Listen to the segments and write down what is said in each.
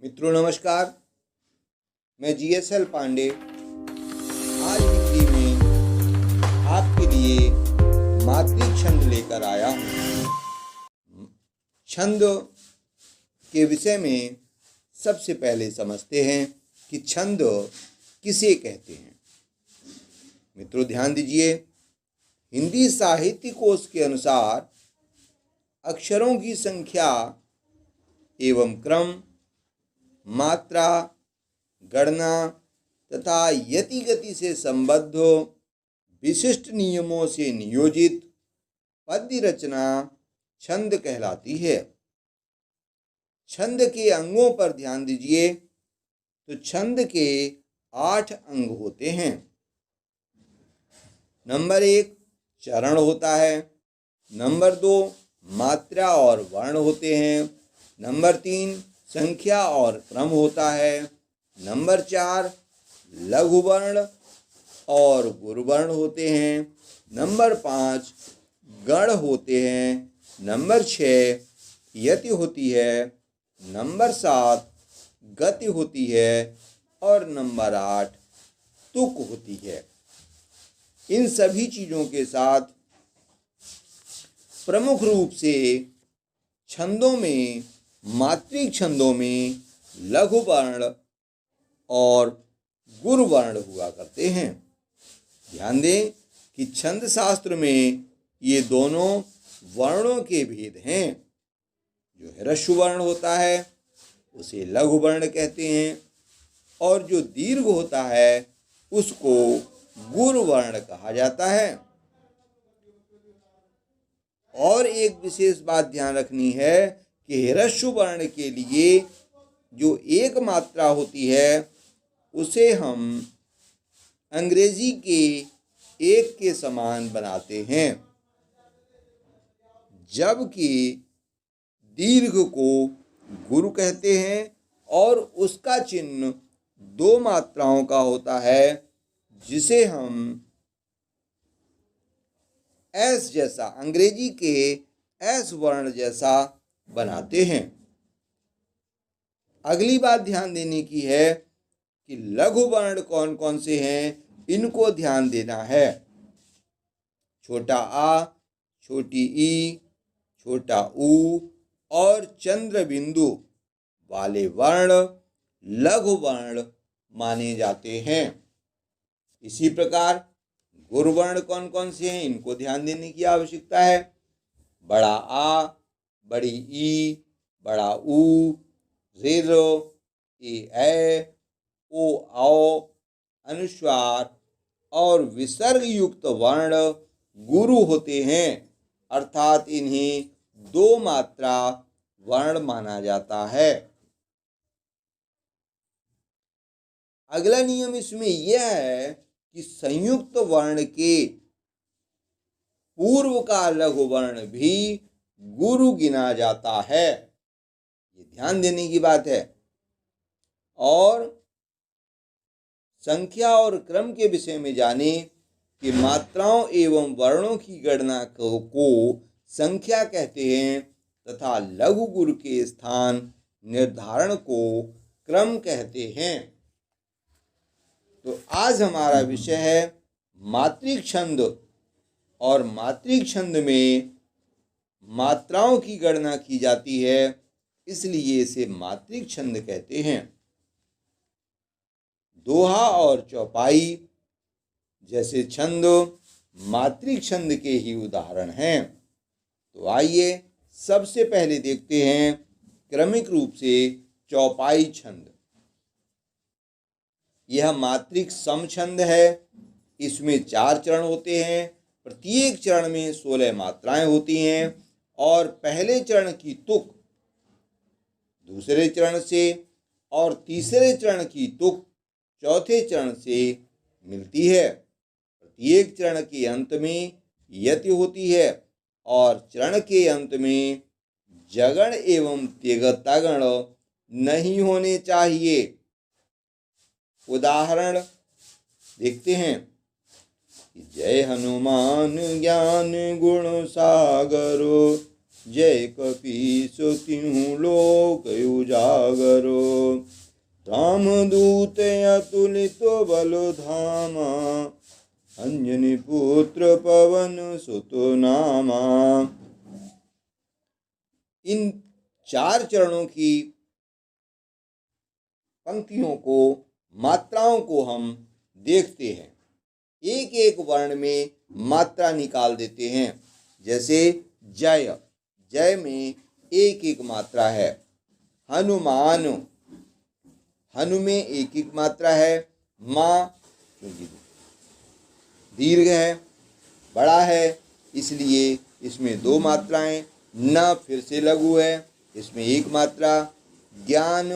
मित्रों नमस्कार, मैं जीएसएल पांडे आज हिंदी में आपके लिए मातृ छंद लेकर आया हूँ। छंद के विषय में सबसे पहले समझते हैं कि छंद किसे कहते हैं। मित्रों ध्यान दीजिए, हिंदी साहित्य कोश के अनुसार अक्षरों की संख्या एवं क्रम, मात्रा, गणना तथा यति गति से संबद्ध विशिष्ट नियमों से नियोजित पद्य रचना छंद कहलाती है। छंद के अंगों पर ध्यान दीजिए तो छंद के 8 अंग होते हैं। नंबर 1 चरण होता है, नंबर 2 मात्रा और वर्ण होते हैं, नंबर 3 संख्या और क्रम होता है, नंबर 4 लघु वर्ण और गुरु वर्ण होते हैं, नंबर 5 गण होते हैं, नंबर 6 यति होती है, नंबर 7 गति होती है और नंबर 8 तुक होती है। इन सभी चीज़ों के साथ प्रमुख रूप से छंदों में, मात्रिक छंदों में लघु वर्ण और गुरु वर्ण हुआ करते हैं। ध्यान दें कि छंद शास्त्र में ये दोनों वर्णों के भेद हैं। जो ह्रस्व वर्ण होता है उसे लघु वर्ण कहते हैं और जो दीर्घ होता है उसको गुरु वर्ण कहा जाता है। और एक विशेष बात ध्यान रखनी है कि ह्रस्व वर्ण के लिए जो एक मात्रा होती है उसे हम अंग्रेजी के एक के समान बनाते हैं, जबकि दीर्घ को गुरु कहते हैं और उसका चिन्ह 2 मात्राओं का होता है, जिसे हम एस जैसा, अंग्रेजी के एस वर्ण जैसा बनाते हैं। अगली बात ध्यान देने की है कि लघु वर्ण कौन कौन से हैं, इनको ध्यान देना है। छोटा आ, छोटी ई, छोटा ऊ और चंद्र बिंदु वाले वर्ण लघु वर्ण माने जाते हैं। इसी प्रकार गुरु वर्ण कौन कौन से हैं, इनको ध्यान देने की आवश्यकता है। बड़ा आ, बड़ी ई, बड़ा ऊ, ऋ, ए, ओ, औ, अनुस्वार और विसर्ग युक्त वर्ण गुरु होते हैं, अर्थात इन्हें 2 मात्रा वर्ण माना जाता है। अगला नियम इसमें यह है कि संयुक्त वर्ण के पूर्व का लघु वर्ण भी गुरु गिना जाता है। ये ध्यान देने की बात है। और संख्या और क्रम के विषय में जाने कि मात्राओं एवं वर्णों की गणना को संख्या कहते हैं तथा लघु गुरु के स्थान निर्धारण को क्रम कहते हैं। तो आज हमारा विषय है मात्रिक छंद, और मात्रिक छंद में मात्राओं की गणना की जाती है, इसलिए इसे मात्रिक छंद कहते हैं। दोहा और चौपाई जैसे छंद मात्रिक छंद के ही उदाहरण हैं। तो आइए सबसे पहले देखते हैं क्रमिक रूप से चौपाई छंद। यह मात्रिक सम छंद है। इसमें 4 चरण होते हैं, प्रत्येक चरण में 16 मात्राएं होती हैं और पहले चरण की तुक दूसरे चरण से और तीसरे चरण की तुक चौथे चरण से मिलती है। प्रत्येक चरण के अंत में यति होती है और चरण के अंत में जगण एवं त्यगतागण नहीं होने चाहिए। उदाहरण देखते हैं। जय हनुमान ज्ञान गुण सागर जय कपीस तिहु लोक उजागरो। रामदूत अतुलित बल धामा, अंजनी पुत्र पवन सुत नामा। इन 4 चरणों की पंक्तियों को, मात्राओं को हम देखते हैं। एक एक वर्ण में मात्रा निकाल देते हैं। जैसे जय, जय में एक एक मात्रा है। हनुमान, हनु में एक एक मात्रा है। माँ क्योंकि दीर्घ है, बड़ा है, इसलिए इसमें 2 मात्राएं। न फिर से लघु है, इसमें 1 मात्रा। ज्ञान,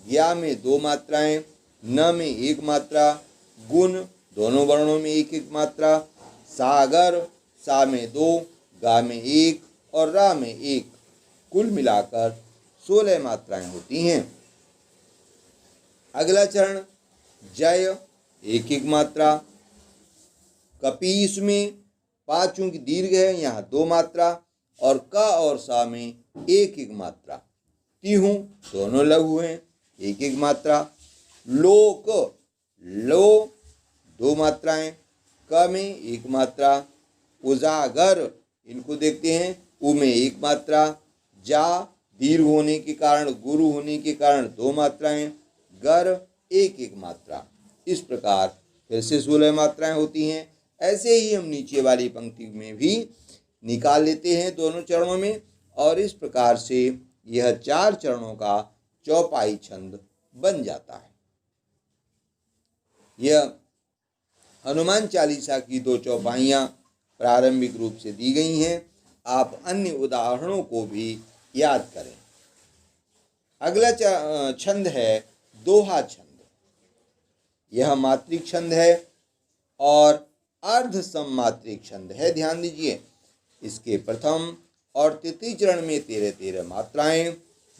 ज्ञा में 2 मात्राएं, न में 1 मात्रा। गुण, दोनों वर्णों में 1 मात्रा। सागर, सा में 2, गा में 1 और रा में 1, कुल मिलाकर 16 मात्राएं होती हैं। अगला चरण जय, 1 मात्रा। कपीस में 5 की दीर्घ है, यहाँ 2 मात्रा। और क और सा में 1 मात्रा। तिहु, दोनों लघु हैं, 1 मात्रा। लोक, लो 2 मात्राएं, क में 1 मात्रा। उजागर, इनको देखते हैं, उ में 1 मात्रा। जा, दीर्घ होने के कारण, गुरु होने के कारण 2 मात्राएं। गर, 1 मात्रा। इस प्रकार फिर से 16 मात्राएं होती हैं। ऐसे ही हम नीचे वाली पंक्ति में भी निकाल लेते हैं दोनों चरणों में, और इस प्रकार से यह 4 चरणों का चौपाई छंद बन जाता है। यह हनुमान चालीसा की 2 चौपाइयाँ प्रारंभिक रूप से दी गई हैं। आप अन्य उदाहरणों को भी याद करें। अगला छंद है दोहा छंद। यह मात्रिक छंद है और अर्ध सममात्रिक छंद है। ध्यान दीजिए, इसके प्रथम और तृतीय चरण में 13-13 मात्राएं,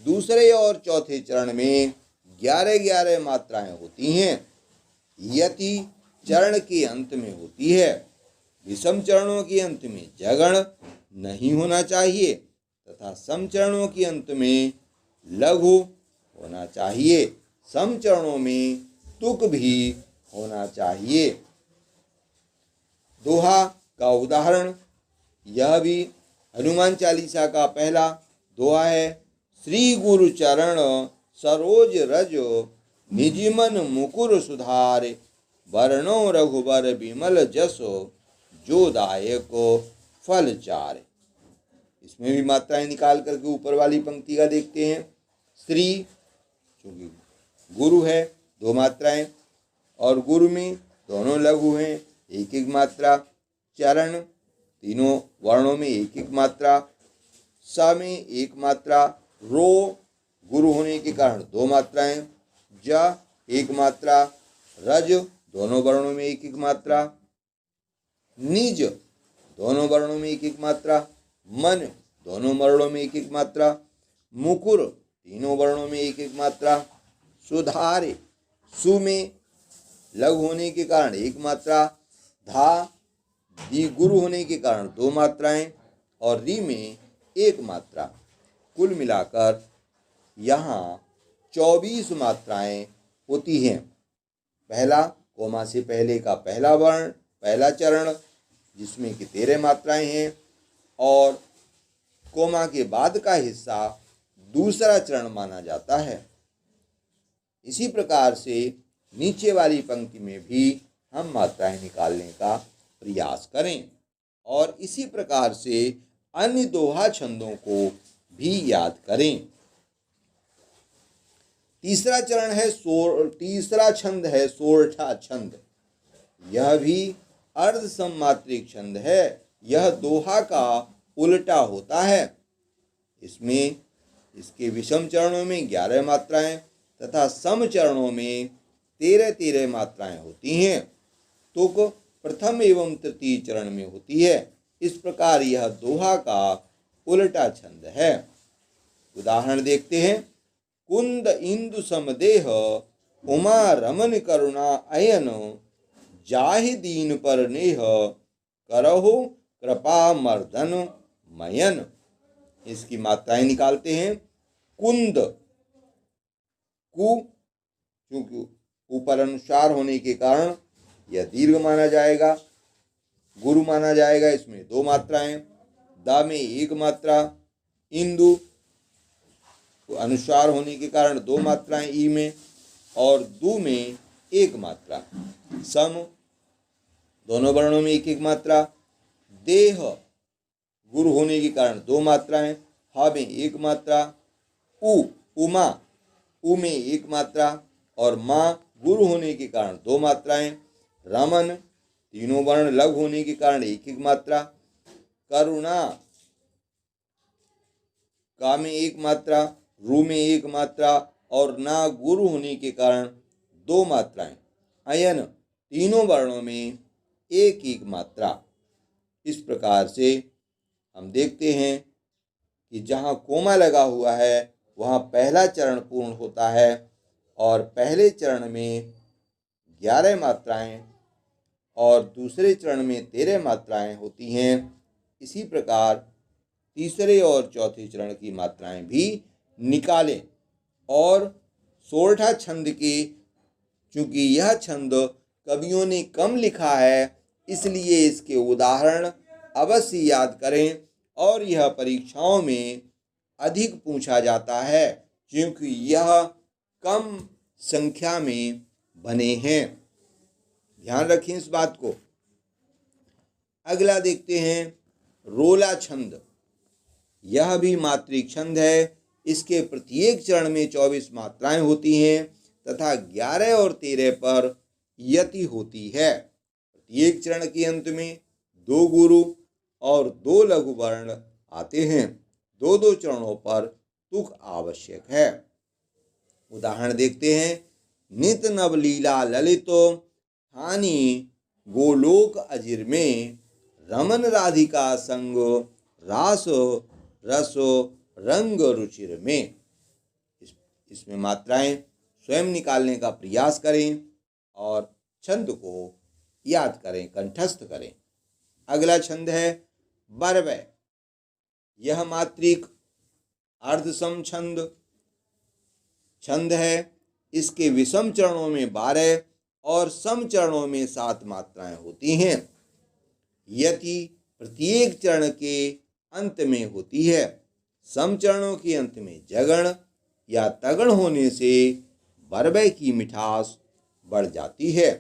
दूसरे और चौथे चरण में 11-11 मात्राएं होती हैं। यति चरण के अंत में होती है। विषम चरणों के अंत में जगण नहीं होना चाहिए तथा सम चरणों के अंत में लघु होना चाहिए। सम चरणों में तुक भी होना चाहिए। दोहा का उदाहरण, यह भी हनुमान चालीसा का पहला दोहा है। श्री गुरु चरण सरोज रज, निज मन मुकुर सुधारे, वर्णो रघुबर विमल जसो, जो दायक फल चारे। इसमें भी मात्राएं निकाल करके ऊपर वाली पंक्ति का देखते हैं। श्री चूंकि गुरु है 2 मात्राएं, और गुरु में दोनों लघु हैं, 1 मात्रा। चरण, तीनों वर्णों में 1 मात्रा। स में 1 मात्रा। रो, गुरु होने के कारण 2 मात्राएं। ज 1 मात्रा। रज, दोनों वर्णों में 1 मात्रा। निज, दोनों वर्णों में 1 मात्रा। मन, दोनों वर्णों में 1 मात्रा। मुकुर, तीनों वर्णों में 1 मात्रा। सुधारे, सु में लघु होने के कारण 1 मात्रा। धा, दी गुरु होने के कारण 2 मात्राएं, और री में 1 मात्रा। कुल मिलाकर यहाँ 24 मात्राएं होती हैं। पहला, कोमा से पहले का पहला वर्ण, पहला चरण, जिसमें कि 13 मात्राएं हैं, और कोमा के बाद का हिस्सा दूसरा चरण माना जाता है। इसी प्रकार से नीचे वाली पंक्ति में भी हम मात्राएं निकालने का प्रयास करें, और इसी प्रकार से अन्य दोहा छंदों को भी याद करें। तीसरा छंद है सोरठा छंद। यह भी अर्ध सममात्रिक छंद है। यह दोहा का उल्टा होता है। इसमें इसके विषम चरणों में 11 मात्राएं तथा सम चरणों में 13-13 मात्राएं होती हैं। तुक प्रथम एवं तृतीय चरण में होती है। इस प्रकार यह दोहा का उल्टा छंद है। उदाहरण देखते हैं। कुंद इंदु समदेह, उमा रमन करुणा अयन, जाहि दीन पर नेह, करहु कृपा मर्दन मयन। इसकी मात्राएं निकालते हैं। कुंद, कु क्योंकि ऊपर अनुस्वार होने के कारण यह दीर्घ माना जाएगा। गुरु माना जाएगा, इसमें 2 मात्राएं। द में 1 मात्रा। इंदु अनुस्वार होने के कारण 2 मात्राएं ई में, और दु में 1 मात्रा। सम दोनों वर्णों में 1-1 मात्रा। देह गुरु होने के कारण 2 मात्राएं। ह में 1 मात्रा। उमा उ में 1 मात्रा, और माँ गुरु होने के कारण 2 मात्राएं। रमन तीनों वर्ण लघु होने के कारण 1-1 मात्रा। करुणा का में 1 मात्रा, रू में 1 मात्रा, और ना गुरु होने के कारण 2 मात्राएं। अयन तीनों वर्णों में 1-1 मात्रा। इस प्रकार से हम देखते हैं कि जहाँ कोमा लगा हुआ है वहाँ पहला चरण पूर्ण होता है, और पहले चरण में 11 मात्राएं और दूसरे चरण में 13 मात्राएं होती हैं। इसी प्रकार तीसरे और चौथे चरण की मात्राएं भी निकालें। और सोरठा छंद की, चूंकि यह छंद कवियों ने कम लिखा है, इसलिए इसके उदाहरण अवश्य याद करें। और यह परीक्षाओं में अधिक पूछा जाता है क्योंकि यह कम संख्या में बने हैं। ध्यान रखें इस बात को। अगला देखते हैं रोला छंद। यह भी मात्रिक छंद है। इसके प्रत्येक चरण में 24 मात्राएं होती हैं तथा 11 और 13 पर यति होती है। प्रत्येक चरण के अंत में 2 गुरु और 2 लघु वर्ण आते हैं। 2-2 चरणों पर तुक आवश्यक है। उदाहरण देखते हैं। नित नवलीला ललितो हानि गोलोक अजिर में, रमन राधिका संग रासो रसो रंग रुचिर में। इसमें मात्राएं स्वयं निकालने का प्रयास करें और छंद को याद करें, कंठस्थ करें। अगला छंद है बरवै। यह मात्रिक अर्धसम छंद है। इसके विषम चरणों में 12 और सम चरणों में 7 मात्राएं होती हैं। यति प्रत्येक चरण के अंत में होती है। सम चरणों के अंत में जगण या तगण होने से बरवै की मिठास बढ़ जाती है।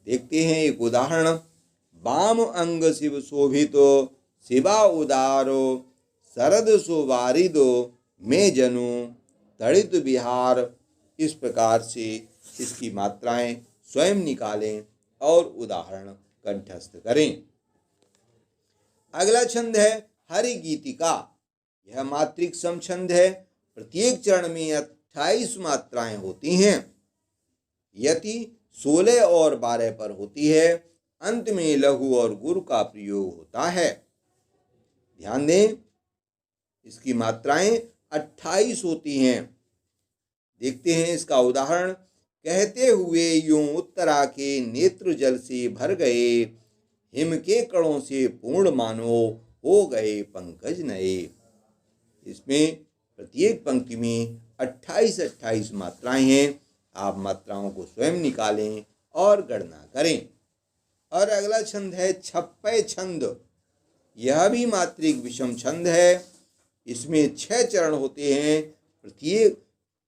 देखते हैं एक उदाहरण। वाम अंग शिव शोभितो शिवा उदारो, शरद सुवारिदो में जनु तड़ित बिहार। इस प्रकार से इसकी मात्राएं स्वयं निकालें और उदाहरण कंठस्थ करें। अगला छंद है हरि गीतिका। यह मात्रिक सम छंद है। प्रत्येक चरण में 28 मात्राएं होती हैं। यति 16 और 12 पर होती है। अंत में लघु और गुरु का प्रयोग होता है। ध्यान दें, इसकी मात्राएं 28 होती हैं। देखते हैं इसका उदाहरण। कहते हुए यूं उत्तरा के नेत्र जल से भर गए, हिम के कणों से पूर्ण मानो हो गए पंकज नए। इसमें प्रत्येक पंक्ति में 28-28 मात्राएं हैं। आप मात्राओं को स्वयं निकालें और गणना करें। और अगला छंद है छप्पै छंद। यह भी मात्रिक विषम छंद है। इसमें 6 चरण होते हैं।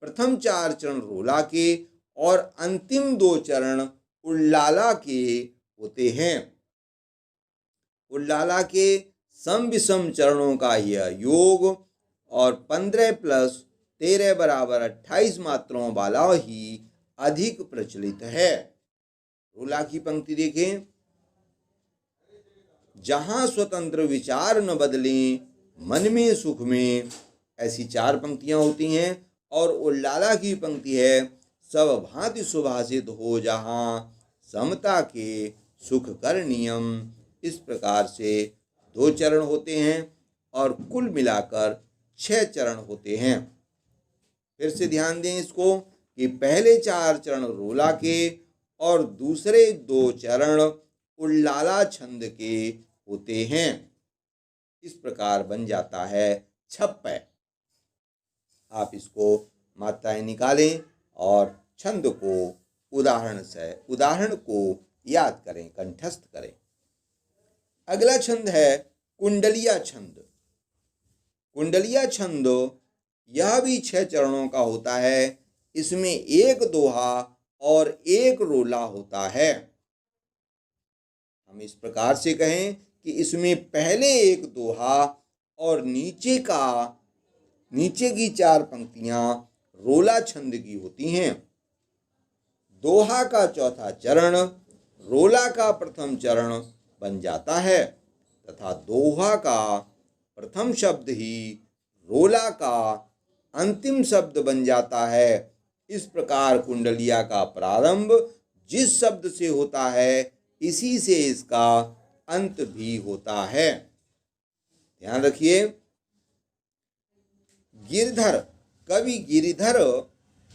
प्रथम 4 चरण रोला के और अंतिम 2 चरण उल्लाला के होते हैं। उल्लाला के सम विषम चरणों का यह योग और 15 + 13 = 28 मात्राओं वाला ही अधिक प्रचलित है। रोला की पंक्ति देखें। जहां स्वतंत्र विचार न बदलें, मन में सुख में, ऐसी 4 पंक्तियां होती हैं। और उल्लाला की पंक्ति है सब भांति सुभाषित हो जहां, समता के सुख कर नियम। इस प्रकार से 2 चरण होते हैं और कुल मिलाकर 6 चरण होते हैं। फिर से ध्यान दें इसको कि पहले 4 चरण रोला के और दूसरे 2 चरण उल्लाला छंद के होते हैं। इस प्रकार बन जाता है छप है। आप इसको मात्राएं निकालें और छंद को उदाहरण को याद करें, कंठस्थ करें। अगला छंद है कुंडलिया छंद। कुंडलिया छंद यह भी 6 चरणों का होता है। इसमें एक दोहा और एक रोला होता है। हम इस प्रकार से कहें कि इसमें पहले एक दोहा और नीचे की 4 पंक्तियां रोला छंद की होती हैं। दोहा का चौथा चरण रोला का प्रथम चरण बन जाता है तथा दोहा का प्रथम शब्द ही रोला का अंतिम शब्द बन जाता है। इस प्रकार कुंडलिया का प्रारंभ जिस शब्द से होता है इसी से इसका अंत भी होता है। ध्यान रखिए, कवि गिरिधर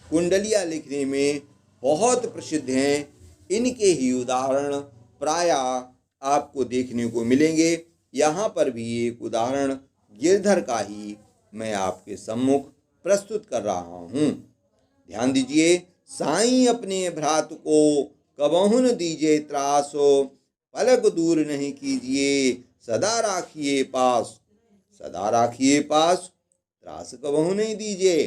कुंडलिया लिखने में बहुत प्रसिद्ध हैं। इनके ही उदाहरण प्रायः आपको देखने को मिलेंगे। यहाँ पर भी एक उदाहरण गिरधर का ही मैं आपके सम्मुख प्रस्तुत कर रहा हूँ। ध्यान दीजिए। साईं अपने भ्रात को कबहु न दीजिए त्रास, पलक दूर नहीं कीजिए सदा राखिए पास। सदा राखिए पास, त्रास कबहु नहीं दीजिए।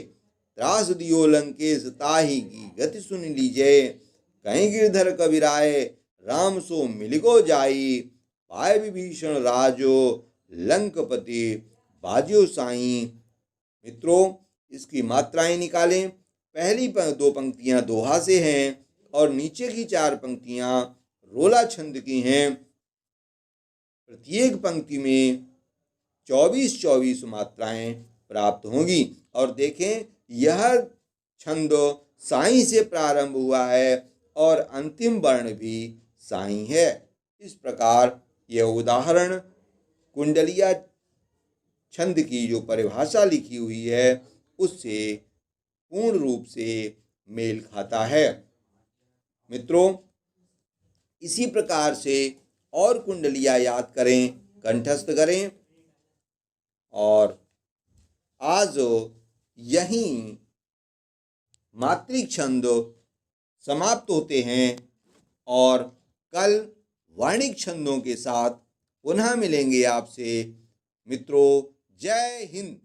त्रास दियो लंकेश ताहि की गति सुन लीजिए। कहीं गिरधर कबीराए राम सो मिलिगो जाई। पाए विभीषण राजो लंकपति बाजियो साईं। मित्रों, इसकी मात्राएं निकालें। पहली 2 पंक्तियां दोहा से हैं और नीचे की 4 पंक्तियां रोला छंद की हैं। प्रत्येक पंक्ति में 24-24 मात्राएं प्राप्त होंगी। और देखें, यह छंद साईं से प्रारंभ हुआ है और अंतिम वर्ण भी साईं है। इस प्रकार यह उदाहरण कुंडलिया छंद की जो परिभाषा लिखी हुई है उससे पूर्ण रूप से मेल खाता है। मित्रों, इसी प्रकार से और कुंडलिया याद करें, कंठस्थ करें। और आज यहीं मात्रिक छंद समाप्त होते हैं और कल वाणिक छंदों के साथ पुनः मिलेंगे आपसे। मित्रों, जय हिंद।